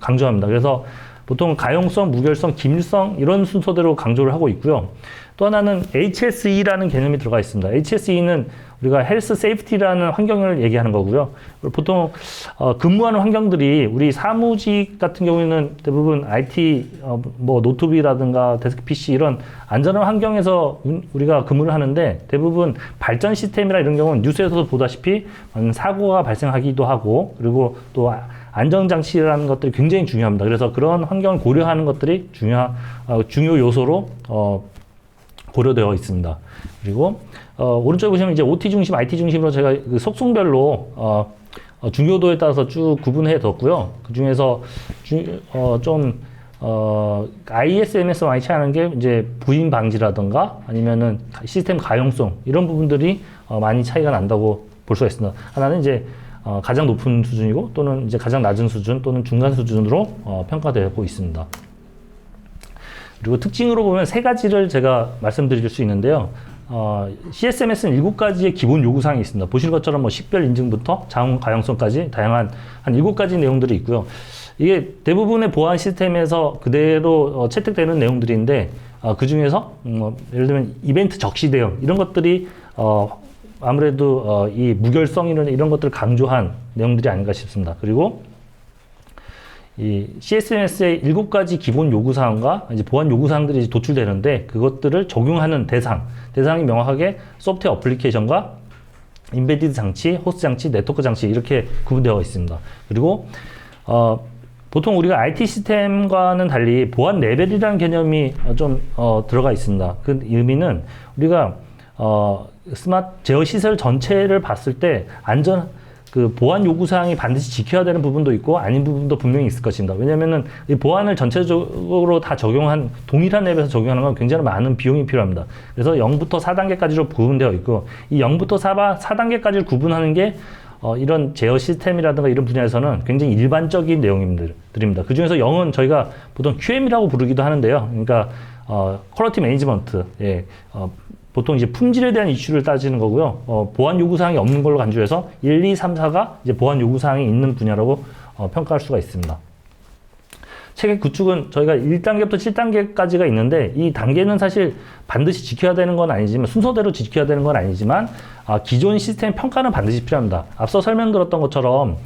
강조합니다. 그래서 보통 가용성, 무결성, 기밀성 이런 순서대로 강조를 하고 있고요. 또 하나는 HSE라는 개념이 들어가 있습니다. HSE는 우리가 헬스 세이프티라는 환경을 얘기하는 거고요. 보통 근무하는 환경들이 우리 사무직 같은 경우에는 대부분 IT 노트북이라든가 데스크 PC 이런 안전한 환경에서 우리가 근무를 하는데 대부분 발전 시스템이나 이런 경우는 뉴스에서도 보다시피 사고가 발생하기도 하고 그리고 또 안전장치라는 것들이 굉장히 중요합니다. 그래서 그런 환경을 고려하는 것들이 중요 요소로 고려되어 있습니다. 그리고 오른쪽에 보시면 이제 OT 중심, IT 중심으로 제가 그 속성별로 중요도에 따라서 쭉 구분해 뒀고요. 그 중에서 좀 ISMS 많이 차이하는 게 이제 부인 방지라든가 아니면은 시스템 가용성 이런 부분들이 많이 차이가 난다고 볼 수가 있습니다. 하나는 이제 가장 높은 수준이고 또는 이제 가장 낮은 수준 또는 중간 수준으로 평가되고 있습니다. 그리고 특징으로 보면 세 가지를 제가 말씀드릴 수 있는데요. CSMS는 7가지의 기본 요구사항이 있습니다. 보시는 것처럼 뭐 식별 인증부터 자원 가용성까지 다양한 한 7가지 내용들이 있고요. 이게 대부분의 보안 시스템에서 그대로 채택되는 내용들인데 그 중에서 예를 들면 이벤트 적시 대응 이런 것들이 아무래도 이 무결성이나 이런 것들을 강조한 내용들이 아닌가 싶습니다. 그리고 이 CSMS의 7가지 기본 요구사항과 이제 보안 요구사항들이 이제 도출되는데 그것들을 적용하는 대상이 명확하게 소프트웨어 어플리케이션과 인베디드 장치, 호스트 장치, 네트워크 장치 이렇게 구분되어 있습니다. 그리고 보통 우리가 IT 시스템과는 달리 보안 레벨이라는 개념이 좀 들어가 있습니다. 그 의미는 우리가 스마트 제어 시설 전체를 봤을 때 그 보안 요구사항이 반드시 지켜야 되는 부분도 있고 아닌 부분도 분명히 있을 것입니다. 왜냐면은 이 보안을 전체적으로 다 동일한 랩에서 적용하는 건 굉장히 많은 비용이 필요합니다. 그래서 0부터 4단계까지로 구분되어 있고 이 0부터 4단계까지를 구분하는 게 이런 제어 시스템이라든가 이런 분야에서는 굉장히 일반적인 내용들입니다. 그 중에서 0은 저희가 보통 QM이라고 부르기도 하는데요. 그러니까 퀄리티 매니지먼트, 보통 이제 품질에 대한 이슈를 따지는 거고요. 보안 요구사항이 없는 걸로 간주해서 1, 2, 3, 4가 이제 보안 요구사항이 있는 분야라고 평가할 수가 있습니다. 체계 구축은 저희가 1단계부터 7단계까지가 있는데 이 단계는 사실 반드시 지켜야 되는 건 아니지만 순서대로 지켜야 되는 건 아니지만 기존 시스템 평가는 반드시 필요합니다. 앞서 설명드렸던 것처럼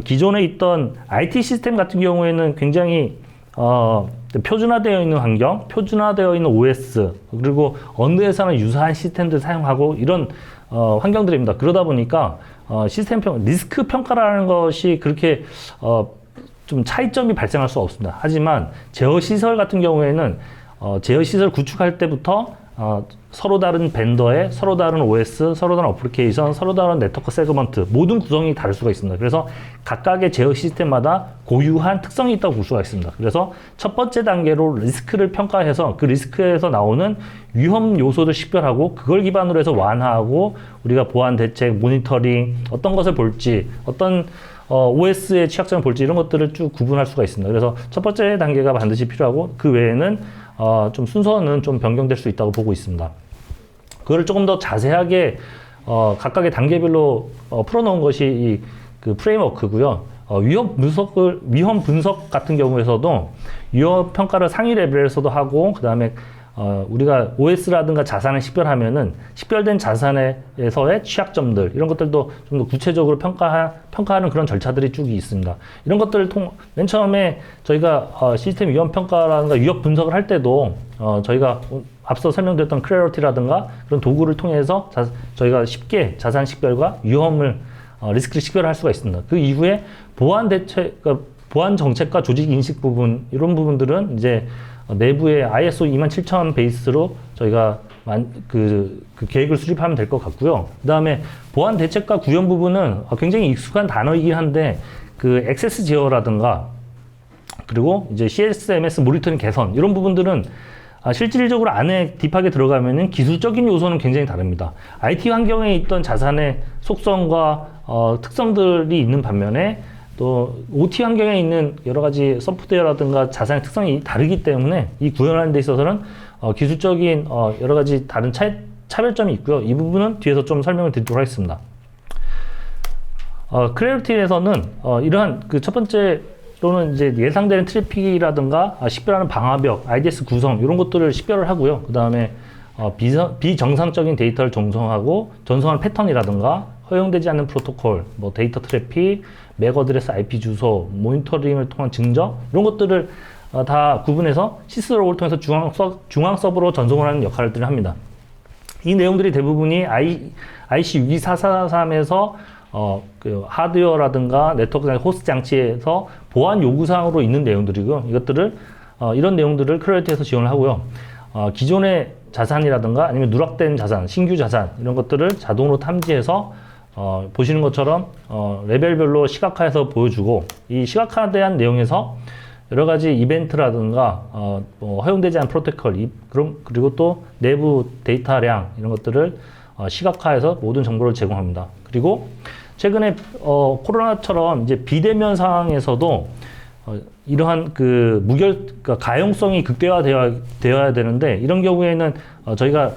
기존에 있던 IT 시스템 같은 경우에는 굉장히 표준화되어 있는 환경, 표준화되어 있는 OS, 그리고 어느 회사는 유사한 시스템들을 사용하고 이런 환경들입니다. 그러다 보니까 리스크 평가라는 것이 그렇게 좀 차이점이 발생할 수 없습니다. 하지만 제어 시설 같은 경우에는 제어 시설 구축할 때부터 서로 다른 벤더에 서로 다른 OS, 서로 다른 어플리케이션, 서로 다른 네트워크 세그먼트 모든 구성이 다를 수가 있습니다. 그래서 각각의 제어 시스템마다 고유한 특성이 있다고 볼 수가 있습니다. 그래서 첫 번째 단계로 리스크를 평가해서 그 리스크에서 나오는 위험 요소를 식별하고 그걸 기반으로 해서 완화하고 우리가 보안 대책, 모니터링, 어떤 것을 볼지, 어떤 OS의 취약점을 볼지 이런 것들을 쭉 구분할 수가 있습니다. 그래서 첫 번째 단계가 반드시 필요하고 그 외에는 좀 순서는 좀 변경될 수 있다고 보고 있습니다. 그걸 조금 더 자세하게 각각의 단계별로 풀어놓은 것이 그 프레임워크고요. 위험 분석 같은 경우에서도 위험 평가를 상위 레벨에서도 하고 그 다음에 우리가 OS라든가 자산을 식별하면은 식별된 자산에서의 취약점들 이런 것들도 좀 더 구체적으로 평가하는 그런 절차들이 쭉 있습니다. 이런 것들을 맨 처음에 저희가 시스템 위험 평가라든가 위협 분석을 할 때도 저희가 앞서 설명드렸던 크레어티라든가 그런 도구를 통해서 저희가 쉽게 자산 식별과 위험을 리스크를 식별할 수가 있습니다. 그 이후에 보안 대책, 그러니까 보안 정책과 조직 인식 부분 이런 부분들은 이제 내부의 ISO 27000 베이스로 저희가 그 계획을 수립하면 될 것 같고요. 그 다음에 보안 대책과 구현 부분은 굉장히 익숙한 단어이긴 한데 그 액세스 제어라든가 그리고 이제 CSMS 모니터링 개선 이런 부분들은 실질적으로 안에 딥하게 들어가면은 기술적인 요소는 굉장히 다릅니다. IT 환경에 있던 자산의 속성과 특성들이 있는 반면에 또 OT 환경에 있는 여러 가지 소프트웨어라든가 자산의 특성이 다르기 때문에 이 구현하는 데 있어서는 기술적인 여러 가지 다른 차별점이 있고요. 이 부분은 뒤에서 좀 설명을 드리도록 하겠습니다. 크레어티에서는 이러한 그 첫 번째로는 이제 예상되는 트래픽이라든가 식별하는 방화벽, IDS 구성 이런 것들을 식별을 하고요. 그 다음에 비정상적인 데이터를 정성하고 전송하는 패턴이라든가 허용되지 않는 프로토콜, 뭐 데이터 트래픽, 맥 어드레스, IP 주소, 모니터링을 통한 증정 이런 것들을 다 구분해서 시스로를 통해서 중앙 서버로 전송을 하는 역할들을 합니다. 이 내용들이 대부분이 IC62443에서 그 하드웨어라든가 네트워크 호스트 장치에서 보안 요구사항으로 있는 내용들이고요. 이런 내용들을 크레어티에서 지원을 하고요. 기존의 자산이라든가 아니면 누락된 자산, 신규 자산 이런 것들을 자동으로 탐지해서 보시는 것처럼 레벨별로 시각화해서 보여주고 이 시각화된 내용에서 여러 가지 이벤트라든가 허용되지 않은 프로토콜, 그리고 또 내부 데이터량 이런 것들을 시각화해서 모든 정보를 제공합니다. 그리고 최근에 코로나처럼 이제 비대면 상황에서도 이러한 그 그러니까 가용성이 극대화되어야 되는데, 이런 경우에는 저희가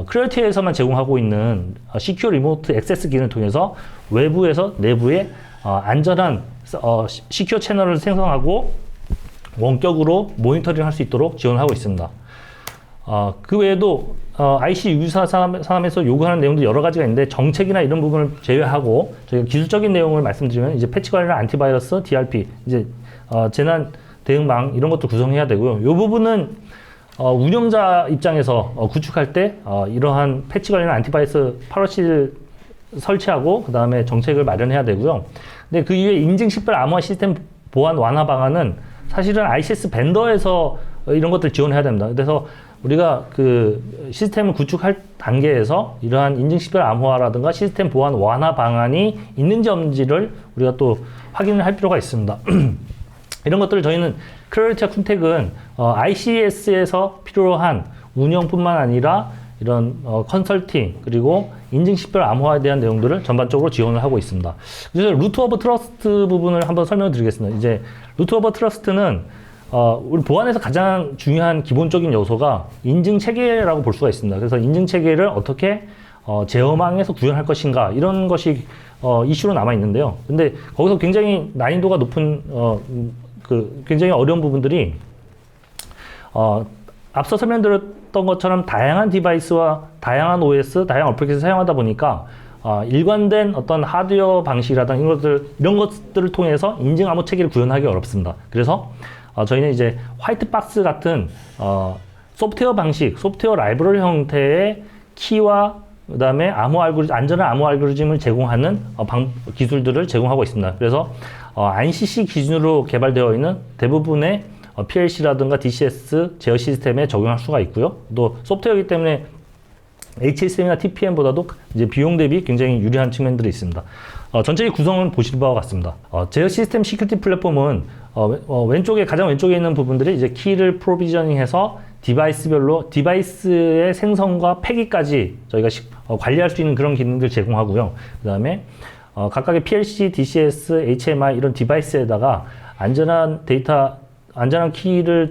크리에이티에서만 제공하고 있는 시큐어 리모트 액세스 기능을 통해서 외부에서 내부에 안전한 시큐어 채널을 생성하고 원격으로 모니터링 할 수 있도록 지원하고 있습니다. 그 외에도 IC 유사 산업에서 요구하는 내용도 여러 가지가 있는데, 정책이나 이런 부분을 제외하고 저희가 기술적인 내용을 말씀드리면 이제 패치 관리나 안티바이러스, DRP, 이제 재난 대응망 이런 것도 구성해야 되고요. 이 부분은 운영자 입장에서 구축할 때 이러한 패치 관리나 안티바이러스 파러시를 설치하고 그 다음에 정책을 마련해야 되고요. 근데 그 이외에 인증 식별 암호화 시스템 보안 완화 방안은 사실은 ICS 벤더에서 이런 것들 지원해야 됩니다. 그래서 우리가 그 시스템을 구축할 단계에서 이러한 인증 식별 암호화라든가 시스템 보안 완화 방안이 있는지 없는지를 우리가 또 확인을 할 필요가 있습니다. 이런 것들을 저희는 클래리티와 쿤텍은 ICS에서 필요한 운영뿐만 아니라 이런 컨설팅 그리고 인증 식별 암호화에 대한 내용들을 전반적으로 지원을 하고 있습니다. 그래서 루트 오브 트러스트 부분을 한번 설명을 드리겠습니다. 이제 루트 오브 트러스트는 우리 보안에서 가장 중요한 기본적인 요소가 인증 체계라고 볼 수가 있습니다. 그래서 인증 체계를 어떻게 제어망에서 구현할 것인가, 이런 것이 이슈로 남아 있는데요. 근데 거기서 굉장히 난이도가 높은 굉장히 어려운 부분들이 앞서 설명드렸던 것처럼 다양한 디바이스와 다양한 OS, 다양한 어플리케이션을 사용하다 보니까 일관된 어떤 하드웨어 방식이라든가 이런 것들을 통해서 인증 암호 체계를 구현하기 어렵습니다. 그래서 저희는 이제 화이트 박스 같은 소프트웨어 방식, 소프트웨어 라이브러리 형태의 키와 그다음에 안전한 암호 알고리즘을 제공하는 기술들을 제공하고 있습니다. 그래서 ANSI 기준으로 개발되어 있는 대부분의 PLC라든가 DCS 제어 시스템에 적용할 수가 있고요. 또 소프트웨어이기 때문에 HSM이나 TPM보다도 이제 비용 대비 굉장히 유리한 측면들이 있습니다. 전체의 구성은 보실 바와 같습니다. 제어 시스템 시큐리티 플랫폼은 가장 왼쪽에 있는 부분들이 이제 키를 프로비저닝해서 디바이스별로 디바이스의 생성과 폐기까지 저희가 관리할 수 있는 그런 기능들 제공하고요. 그 다음에 각각의 PLC, DCS, HMI 이런 디바이스에다가 안전한 키를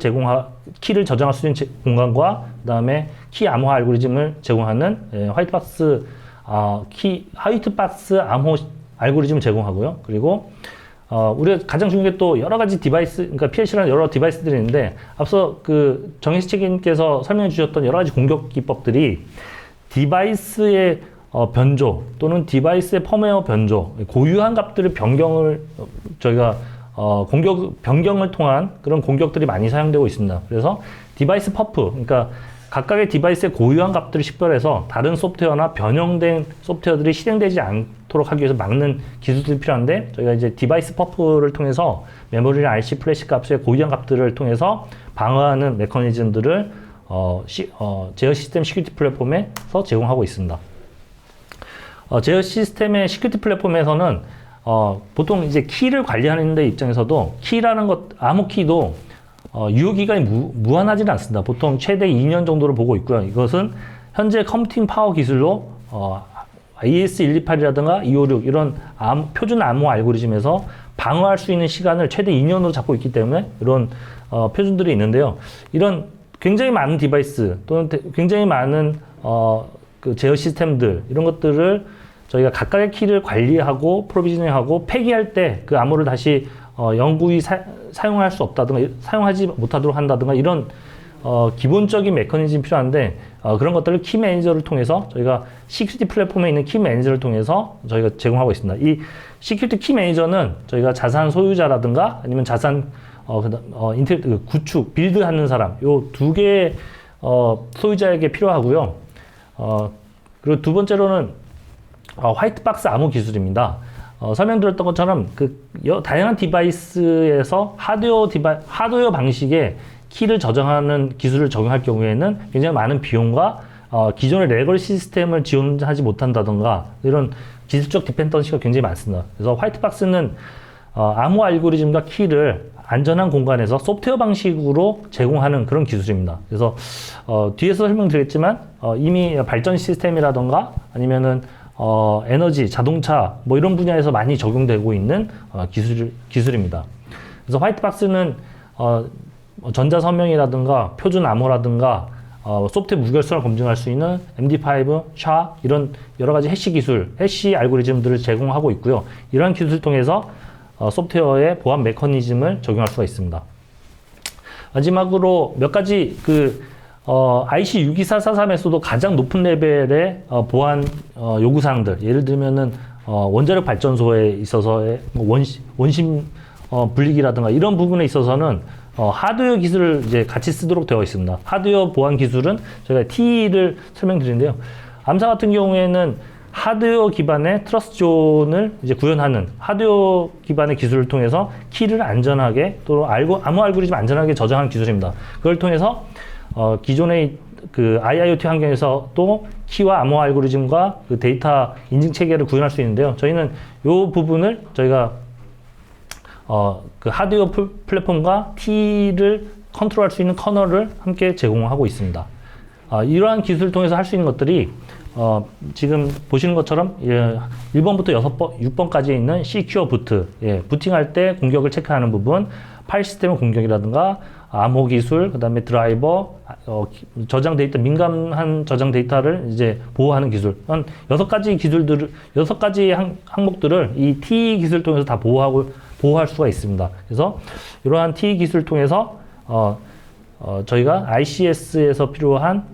저장할 수 있는 공간과 그 다음에 키 암호화 알고리즘을 제공하는 화이트박스 암호 알고리즘을 제공하고요. 그리고 우리가 가장 중요한 게 또 여러 가지 디바이스, 그러니까 PLC라는 여러 디바이스들이 있는데, 앞서 그 정혜식 책임께서 설명해 주셨던 여러 가지 공격 기법들이 디바이스의 변조 또는 디바이스의 펌웨어 변조, 고유한 값들의 저희가 변경을 통한 그런 공격들이 많이 사용되고 있습니다. 그래서 디바이스 퍼프, 그러니까 각각의 디바이스의 고유한 값들을 식별해서 다른 소프트웨어나 변형된 소프트웨어들이 실행되지 않도록 하기 위해서 막는 기술들이 필요한데, 저희가 이제 디바이스 퍼프를 통해서 메모리나 RC 플래시 값의 고유한 값들을 통해서 방어하는 메커니즘들을 제어 시스템 시큐리티 플랫폼에서 제공하고 있습니다. 제어 시스템의 시큐리티 플랫폼에서는 보통 이제 키를 관리하는 데 입장에서도 암호 키도 유효기간이 무한하지는 않습니다. 보통 최대 2년 정도를 보고 있고요. 이것은 현재 컴퓨팅 파워 기술로 AES-128이라든가 256 이런 표준 암호 알고리즘에서 방어할 수 있는 시간을 최대 2년으로 잡고 있기 때문에 이런 표준들이 있는데요. 이런 굉장히 많은 디바이스 또는 굉장히 많은 그 제어 시스템들, 이런 것들을 저희가 각각의 키를 관리하고 프로비저닝하고 폐기할 때 그 암호를 다시 영구히 사용할 수 없다든가 사용하지 못하도록 한다든가 이런 기본적인 메커니즘이 필요한데, 그런 것들을 키 매니저를 통해서 저희가 시큐리티 플랫폼에 있는 키 매니저를 통해서 저희가 제공하고 있습니다. 이 시큐리티 키 매니저는 저희가 자산 소유자라든가 아니면 자산 구축, 빌드하는 사람, 요 두 개의 소유자에게 필요하고요. 그리고 두 번째로는 화이트박스 암호 기술입니다. 설명드렸던 것처럼 다양한 디바이스에서 하드웨어 방식의 키를 저장하는 기술을 적용할 경우에는 굉장히 많은 비용과 기존의 레거시 시스템을 지원하지 못한다던가 이런 기술적 디펜던시가 굉장히 많습니다. 그래서 화이트박스는 암호 알고리즘과 키를 안전한 공간에서 소프트웨어 방식으로 제공하는 그런 기술입니다. 그래서 뒤에서 설명드렸지만 이미 발전 시스템이라던가 아니면은 에너지, 자동차 뭐 이런 분야에서 많이 적용되고 있는 기술입니다. 그래서 화이트박스는 전자서명이라든가 표준 암호라든가 소프트웨어 무결성을 검증할 수 있는 MD5, SHA 이런 여러 가지 해시 기술, 해시 알고리즘들을 제공하고 있고요. 이러한 기술을 통해서 소프트웨어의 보안 메커니즘을 적용할 수가 있습니다. 마지막으로 몇 가지 IC 62443에서도 가장 높은 레벨의 보안 요구사항들, 예를 들면은 원자력 발전소에 있어서의 원심 분리기라든가 이런 부분에 있어서는 하드웨어 기술을 이제 같이 쓰도록 되어 있습니다. 하드웨어 보안 기술은 저희가 T를 설명드리는데요. 암사 같은 경우에는 하드웨어 기반의 트러스트 존을 이제 구현하는 하드웨어 기반의 기술을 통해서 키를 안전하게 또 암호 알고리즘 안전하게 저장하는 기술입니다. 그걸 통해서 기존의 IIoT 환경에서 또 키와 암호 알고리즘과 데이터 인증 체계를 구현할 수 있는데요. 저희는 이 부분을 저희가 하드웨어 플랫폼과 T를 컨트롤할 수 있는 커널을 함께 제공하고 있습니다. 이러한 기술을 통해서 할 수 있는 것들이 지금 보시는 것처럼 1번부터 6번까지 있는 Secure Boot, 부팅할 때 공격을 체크하는 부분, 파일 시스템 공격이라든가 암호 기술, 그 다음에 드라이버, 저장 데이터, 민감한 저장 데이터를 이제 보호하는 기술. 한 6가지 항목들을 이 T 기술을 통해서 다 보호할 수가 있습니다. 그래서 이러한 T 기술을 통해서 저희가 ICS에서 필요한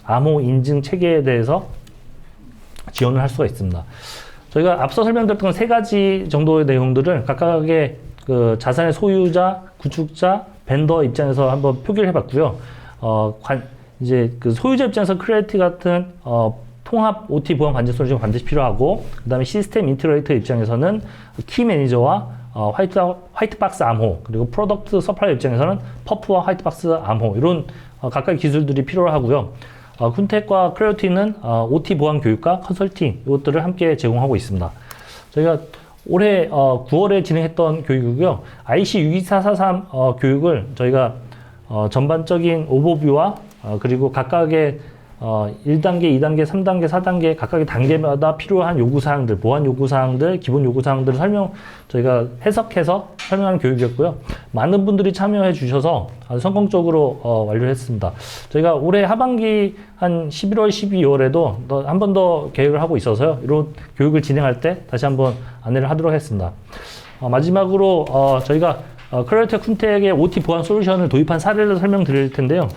암호 인증 체계에 대해서 지원을 할 수가 있습니다. 저희가 앞서 설명드렸던 3가지 정도의 내용들을 각각의 자산의 소유자, 구축자, 벤더 입장에서 한번 표기를 해봤고요. 이제 소유자 입장에서 크리에이티 같은 통합 OT 보안 관제 솔루션이 반드시 필요하고, 그 다음에 시스템 인테그레이터 입장에서는 키 매니저와 화이트박스 암호, 그리고 프로덕트 서플라이 입장에서는 퍼프와 화이트박스 암호, 이런 각각의 기술들이 필요하고요. 쿤텍과 크리에이티는 OT 보안 교육과 컨설팅 이것들을 함께 제공하고 있습니다. 저희가 올해 9월에 진행했던 교육이고요. IC 62443 교육을 저희가 전반적인 오버뷰와 그리고 각각의 1단계, 2단계, 3단계, 4단계 각각의 단계마다 필요한 요구사항들, 보안 요구사항들, 기본 요구사항들을 저희가 해석해서 설명하는 교육이었고요. 많은 분들이 참여해 주셔서 아주 성공적으로 완료했습니다. 저희가 올해 하반기 한 11월, 12월에도 한 번 더 계획을 하고 있어서요. 이런 교육을 진행할 때 다시 한번 안내를 하도록 했습니다. 마지막으로 저희가 크리에이터 쿤텍의 OT 보안 솔루션을 도입한 사례를 설명드릴 텐데요.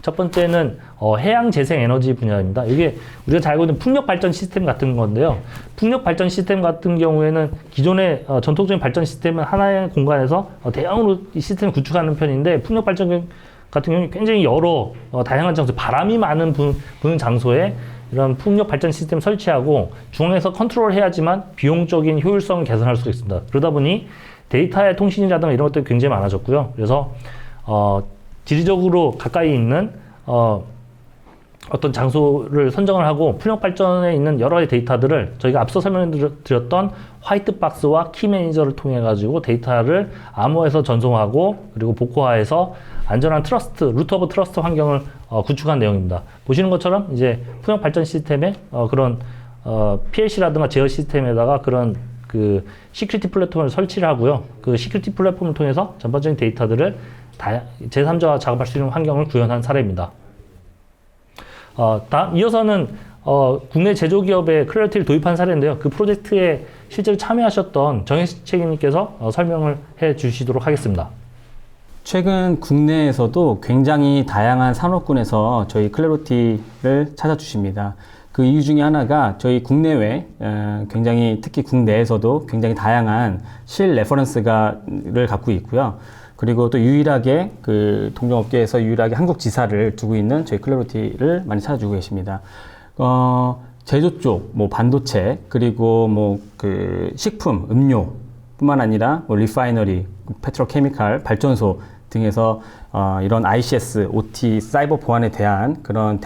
첫 번째는 해양 재생 에너지 분야입니다. 이게 우리가 잘 알고 있는 풍력 발전 시스템 같은 건데요. 풍력 발전 시스템 같은 경우에는 기존의 전통적인 발전 시스템은 하나의 공간에서 대형으로 이 시스템을 구축하는 편인데, 풍력 발전 같은 경우는 굉장히 여러 다양한 장소, 바람이 많은 부는 장소에 이런 풍력 발전 시스템 설치하고 중앙에서 컨트롤 해야지만 비용적인 효율성을 개선할 수 있습니다. 그러다 보니 데이터의 통신이라든가 이런 것들이 굉장히 많아졌고요. 그래서 지리적으로 가까이 있는 어떤 장소를 선정을 하고 풍력 발전에 있는 여러 가지 데이터들을 저희가 앞서 설명드렸던 화이트박스와 키 매니저를 통해 가지고 데이터를 암호에서 전송하고 그리고 복호화해서 안전한 트러스트, 루트 오브 트러스트 환경을 구축한 내용입니다. 보시는 것처럼 이제 풍력 발전 시스템에 그런 PLC라든가 제어 시스템에다가 그런 시큐리티 플랫폼을 설치를 하고요. 그 시큐리티 플랫폼을 통해서 전반적인 데이터들을 제3자와 작업할 수 있는 환경을 구현한 사례입니다. 이어서는 국내 제조기업의 크리에이티를 도입한 사례인데요. 그 프로젝트에 실제로 참여하셨던 정혜식 책임님께서 설명을 해 주시도록 하겠습니다. 최근 국내에서도 굉장히 다양한 산업군에서 저희 클래로티를 찾아주십니다. 그 이유 중에 하나가 저희 국내외, 굉장히 특히 국내에서도 굉장히 다양한 실 레퍼런스를 갖고 있고요. 그리고 또 유일하게 동종업계에서 유일하게 한국 지사를 두고 있는 저희 클래로티를 많이 찾아주고 계십니다. 제조 쪽, 반도체, 그리고 식품, 음료뿐만 아니라 리파이너리, 페트로케미칼, 발전소 등에서 이런 ICS, OT, 사이버 보안에 대한 그런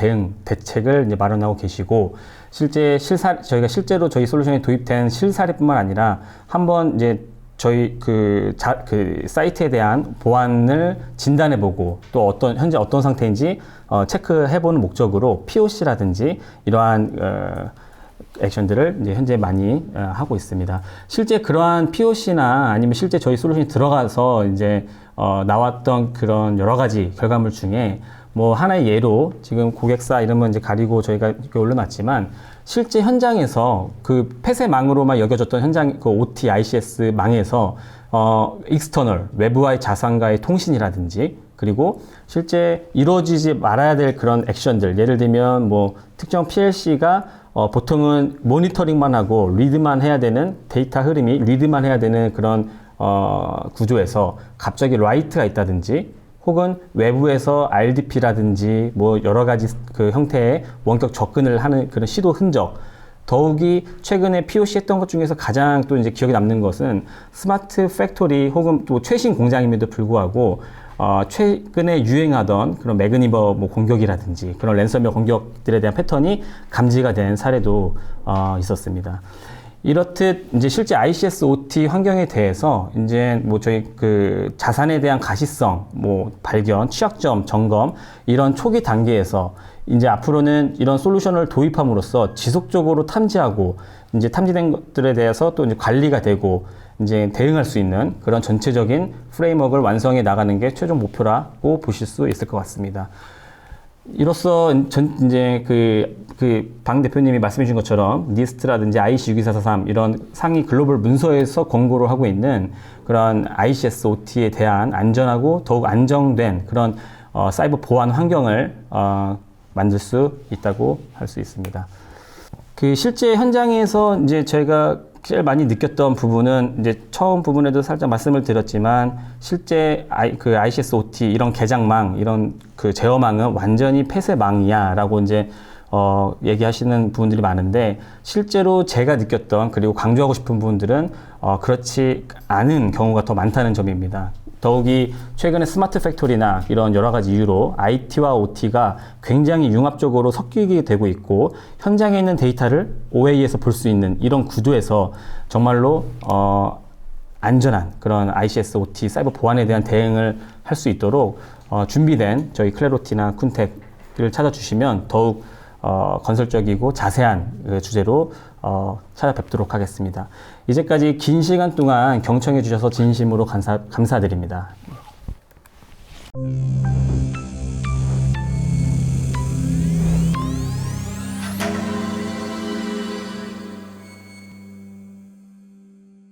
대책을 이제 마련하고 계시고, 저희가 실제로 저희 솔루션에 도입된 실사례뿐만 아니라 한번 이제 저희 그 사이트에 대한 보안을 진단해보고 또 현재 어떤 상태인지 체크해보는 목적으로 POC라든지 이러한 액션들을 이제 현재 많이 하고 있습니다. 실제 그러한 POC나 아니면 실제 저희 솔루션이 들어가서 이제 나왔던 그런 여러 가지 결과물 중에 뭐 하나의 예로 지금 고객사 이름은 이제 가리고 저희가 이렇게 올려놨지만 실제 현장에서 그 폐쇄망으로만 여겨졌던 현장 그 OT, ICS 망에서 익스터널 외부와의 자산과의 통신이라든지 그리고 실제 이루어지지 말아야 될 그런 액션들 예를 들면 뭐 특정 PLC가 보통은 모니터링만 하고 리드만 해야 되는 데이터 흐름이 리드만 해야 되는 그런 구조에서 갑자기 라이트가 있다든지 혹은 외부에서 RDP라든지 뭐 여러 가지 그 형태의 원격 접근을 하는 그런 시도 흔적. 더욱이 최근에 POC 했던 것 중에서 가장 또 이제 기억에 남는 것은 스마트 팩토리 혹은 또 최신 공장임에도 불구하고 최근에 유행하던 그런 매그니버 뭐 공격이라든지 그런 랜섬웨어 공격들에 대한 패턴이 감지가 된 사례도 있었습니다. 이렇듯 이제 실제 ICS OT 환경에 대해서 이제 뭐 저희 그 자산에 대한 가시성, 뭐 발견, 취약점, 점검 이런 초기 단계에서 이제 앞으로는 이런 솔루션을 도입함으로써 지속적으로 탐지하고 이제 탐지된 것들에 대해서 또 이제 관리가 되고 이제 대응할 수 있는 그런 전체적인 프레임워크를 완성해 나가는 게 최종 목표라고 보실 수 있을 것 같습니다. 이로써 이제 방 대표님이 말씀해 주신 것처럼 니스트라든지 IC62443 이런 상위 글로벌 문서에서 권고를 하고 있는 그런 ICS OT에 대한 안전하고 더욱 안정된 그런 사이버 보안 환경을 만들 수 있다고 할 수 있습니다. 그 실제 현장에서 이제 저희가 제일 많이 느꼈던 부분은 이제 처음 부분에도 살짝 말씀을 드렸지만 실제 ICS OT 이런 개장망 이런 그 제어망은 완전히 폐쇄망이야라고 이제 얘기하시는 부분들이 많은데 실제로 제가 느꼈던 그리고 강조하고 싶은 부분들은 그렇지 않은 경우가 더 많다는 점입니다. 더욱이 최근에 스마트 팩토리나 이런 여러 가지 이유로 IT와 OT가 굉장히 융합적으로 섞이게 되고 있고 현장에 있는 데이터를 OA에서 볼 수 있는 이런 구도에서 정말로 안전한 그런 ICS OT 사이버 보안에 대한 대응을 할 수 있도록 준비된 저희 클래로티나 쿤텍을 찾아주시면 더욱 건설적이고 자세한 그 주제로 찾아뵙도록 하겠습니다. 이제까지 긴 시간 동안 경청해 주셔서 진심으로 감사드립니다.